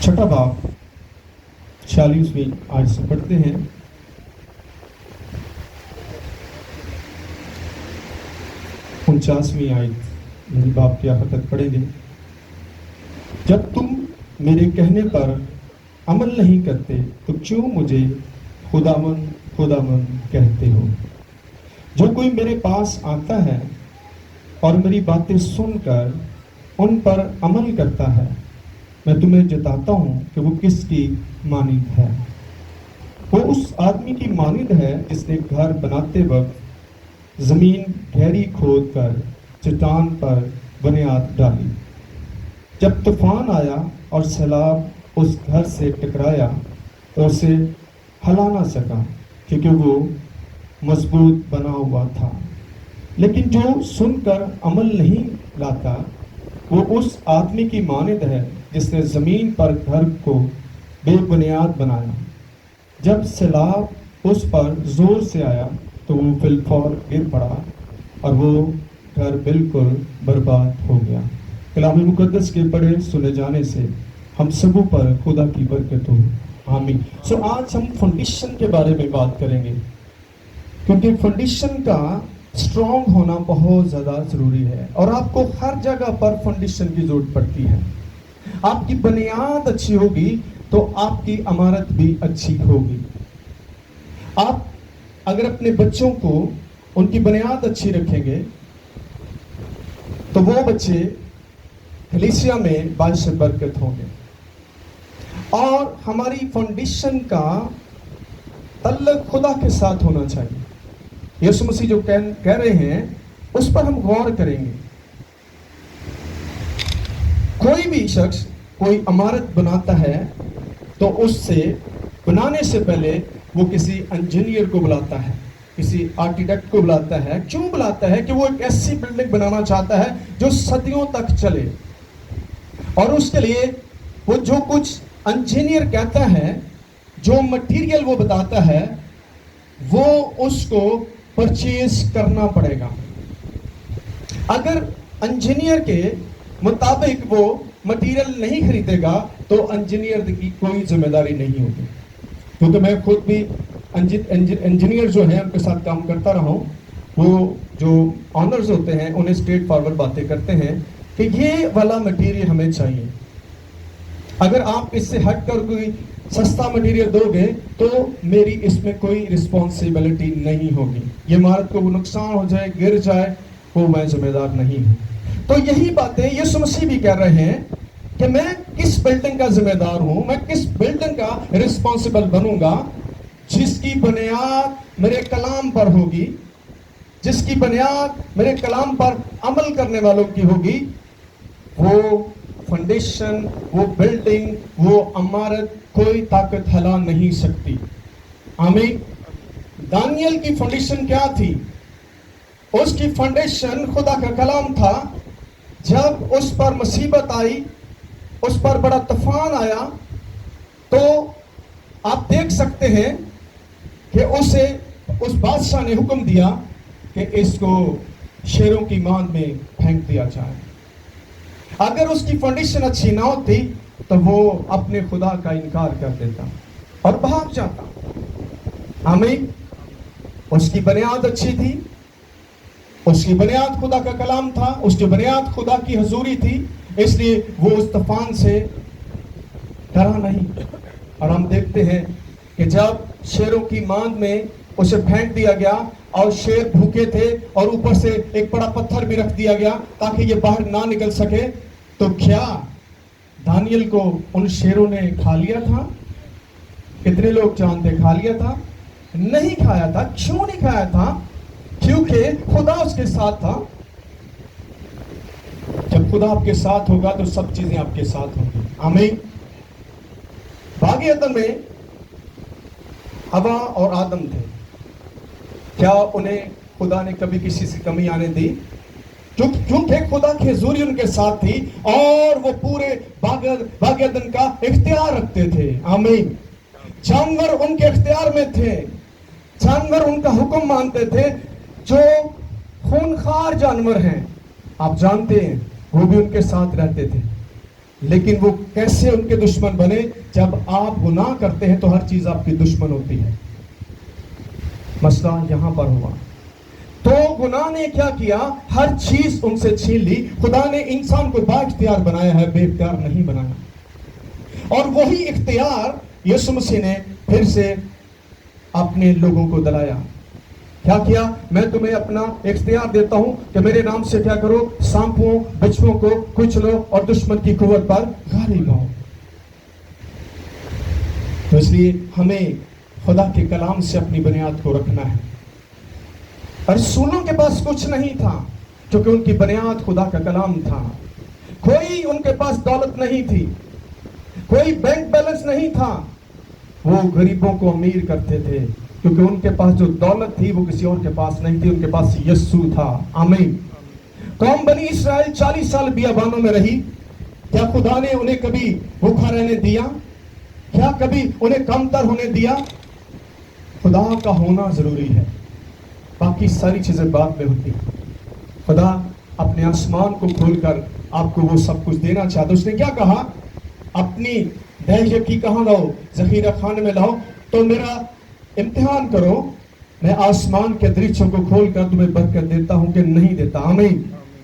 چھٹا باب 46ویں آیت سے پڑھتے ہیں۔ انچاسویں آیت یعنی باب کے آخر تک پڑھیں گے۔ جب تم میرے کہنے پر عمل نہیں کرتے تو کیوں مجھے خداوند خداوند کہتے ہو؟ جو کوئی میرے پاس آتا ہے اور میری باتیں سن کر ان پر عمل کرتا ہے، میں تمہیں جتاتا ہوں کہ وہ کس کی مانند ہے۔ وہ اس آدمی کی مانند ہے جس نے گھر بناتے وقت زمین گہری کھود کر چٹان پر بنیاد ڈالی۔ جب طوفان آیا اور سیلاب اس گھر سے ٹکرایا تو اسے ہلا نہ سکا، کیونکہ وہ مضبوط بنا ہوا تھا۔ لیکن جو سن کر عمل نہیں لاتا وہ اس آدمی کی مانند ہے جس نے زمین پر گھر کو بے بنیاد بنایا۔ جب سیلاب اس پر زور سے آیا تو وہ فی الفور گر پڑا اور وہ گھر بالکل برباد ہو گیا۔ کلام مقدس کے پڑھے سنے جانے سے ہم سبوں پر خدا کی برکت ہو، آمین۔ آج ہم فنڈیشن کے بارے میں بات کریں گے، کیونکہ فنڈیشن کا اسٹرانگ ہونا بہت زیادہ ضروری ہے، اور آپ کو ہر جگہ پر فنڈیشن کی ضرورت پڑتی ہے۔ آپ کی بنیاد اچھی ہوگی تو آپ کی عمارت بھی اچھی ہوگی۔ آپ اگر اپنے بچوں کو ان کی بنیاد اچھی رکھیں گے تو وہ بچے کلیسیا میں باعث برکت ہوں گے۔ اور ہماری فاؤنڈیشن کا تعلق خدا کے ساتھ ہونا چاہیے۔ یسوع مسیح جو کہہ رہے ہیں اس پر ہم غور کریں گے۔ کوئی بھی شخص کوئی عمارت بناتا ہے تو اس سے بنانے سے پہلے وہ کسی انجینئر کو بلاتا ہے، کسی آرکیٹیکٹ کو بلاتا ہے۔ کیوں بلاتا ہے؟ کہ وہ ایک ایسی بلڈنگ بنانا چاہتا ہے جو صدیوں تک چلے، اور اس کے لیے وہ جو کچھ انجینئر کہتا ہے، جو مٹیریل وہ بتاتا ہے، وہ اس کو پرچیز کرنا پڑے گا۔ اگر انجینئر کے مطابق وہ مٹیریل نہیں خریدے گا تو انجینئر کی کوئی ذمہ داری نہیں ہوگی۔ کیونکہ میں خود بھی انجینئر جو ہیں ان کے ساتھ کام کرتا رہا ہوں، وہ جو آنرز ہوتے ہیں انہیں اسٹریٹ فارورڈ باتیں کرتے ہیں کہ یہ والا مٹیریل ہمیں چاہیے۔ اگر آپ اس سے ہٹ کر کوئی سستا مٹیریل دو گے تو میری اس میں کوئی رسپانسبلٹی نہیں ہوگی۔ یہ عمارت کو وہ نقصان ہو جائے، گر جائے، وہ میں ذمہ دار نہیں ہوں۔ تو یہی باتیں یسوع مسیح بھی کہہ رہے ہیں کہ میں کس بلڈنگ کا ذمہ دار ہوں، میں کس بلڈنگ کا رسپانسبل بنوں گا، جس کی بنیاد میرے کلام پر ہوگی، جس کی بنیاد میرے کلام پر عمل کرنے والوں کی ہوگی۔ وہ فنڈیشن، وہ بلڈنگ، وہ عمارت کوئی طاقت ہلا نہیں سکتی، آمین۔ دانیل کی فنڈیشن کیا تھی؟ اس کی فنڈیشن خدا کا کلام تھا۔ جب اس پر مصیبت آئی، اس پر بڑا طوفان آیا، تو آپ دیکھ سکتے ہیں کہ اسے اس بادشاہ نے حکم دیا کہ اس کو شیروں کی ماند میں پھینک دیا جائے۔ اگر اس کی فنڈیشن اچھی نہ ہوتی تو وہ اپنے خدا کا انکار کر دیتا اور بھاگ جاتا، آمین۔ اس کی بنیاد اچھی تھی، اس کی بنیاد خدا کا کلام تھا، اس کی بنیاد خدا کی حضوری تھی، اس لیے وہ اس طوفان سے ڈرا نہیں۔ اور ہم دیکھتے ہیں کہ جب شیروں کی ماند میں اسے پھینک دیا گیا اور شیر بھوکے تھے اور اوپر سے ایک بڑا پتھر بھی رکھ دیا گیا تاکہ یہ باہر نہ نکل سکے، تو کیا دانیل کو ان شیروں نے کھا لیا تھا؟ کتنے لوگ جانتے کھا لیا تھا؟ نہیں کھایا تھا۔ کیوں نہیں کھایا تھا؟ کیونکہ خدا اس کے ساتھ تھا۔ جب خدا آپ کے ساتھ ہوگا تو سب چیزیں آپ کے ساتھ ہوں گی، آمین۔ باغ عدن میں حوا اور آدم تھے، کیا انہیں خدا نے کبھی کسی سے کمی آنے دی؟ کیونکہ خدا کی حضوری ان کے ساتھ تھی اور وہ پورے باغ عدن کا اختیار رکھتے تھے، آمین۔ جانور ان کے اختیار میں تھے، جانور ان کا حکم مانتے تھے۔ جو خونخوار جانور ہیں آپ جانتے ہیں وہ بھی ان کے ساتھ رہتے تھے، لیکن وہ کیسے ان کے دشمن بنے؟ جب آپ گناہ کرتے ہیں تو ہر چیز آپ کی دشمن ہوتی ہے. مسئلہ یہاں پر ہوا. تو گناہ نے کیا کیا؟ ہر چیز ان سے چھین لی. خدا نے انسان کو با اختیار بنایا ہے، بے اختیار نہیں بنایا. اور وہی اختیار یسوع مسیح نے پھر سے اپنے لوگوں کو دلایا. کیا کیا؟ میں تمہیں اپنا اختیار دیتا ہوں کہ میرے نام سے کیا کرو؟ سانپوں بچھوؤں کو کچلو اور دشمن کی قوت پر غالب آؤ. تو اس لیے ہمیں خدا کے کلام سے اپنی بنیاد کو رکھنا ہے. رسولوں کے پاس کچھ نہیں تھا کیونکہ ان کی بنیاد خدا کا کلام تھا. کوئی ان کے پاس دولت نہیں تھی، کوئی بینک بیلنس نہیں تھا. وہ غریبوں کو امیر کرتے تھے کیونکہ ان کے پاس جو دولت تھی وہ کسی اور کے پاس نہیں تھی، ان کے پاس یسوع تھا. آمین. قوم بنی اسرائیل 40 سال بیابانوں میں رہی. کیا خدا نے انہیں کبھی بھوکا رہنے دیا؟ کیا کبھی انہیں کمتر ہونے دیا؟ خدا کا ہونا ضروری ہے، باقی ساری چیزیں بعد میں ہوتی. خدا اپنے آسمان کو کھول کر آپ کو وہ سب کچھ دینا چاہتا. اس نے کیا کہا؟ اپنی دہلیہ کی کہاں لاؤ؟ ذخیرہ خانے میں لاؤ تو میرا امتحان کرو. میں آسمان کے دریچوں کو کھول کر تمہیں برکت دیتا ہوں کہ نہیں دیتا. آمین.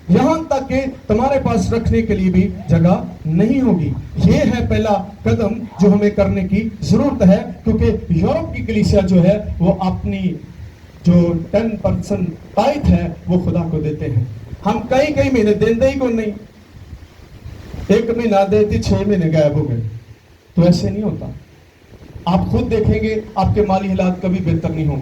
یہاں تک کہ تمہارے پاس رکھنے کے لیے بھی جگہ نہیں ہوگی. یہ ہے پہلا قدم جو ہمیں کرنے کی ضرورت ہے، کیونکہ یورپ کی کلیسیا جو ہے وہ اپنی جو 10% تائید ہے وہ خدا کو دیتے ہیں. ہم کئی مہینے دیندے ہی کو نہیں. 1 مہینہ دیتی 6 مہینے غائب ہو گئے. تو ایسے نہیں ہوتا. آپ خود دیکھیں گے آپ کے مالی حالات کبھی بہتر نہیں ہوں گے.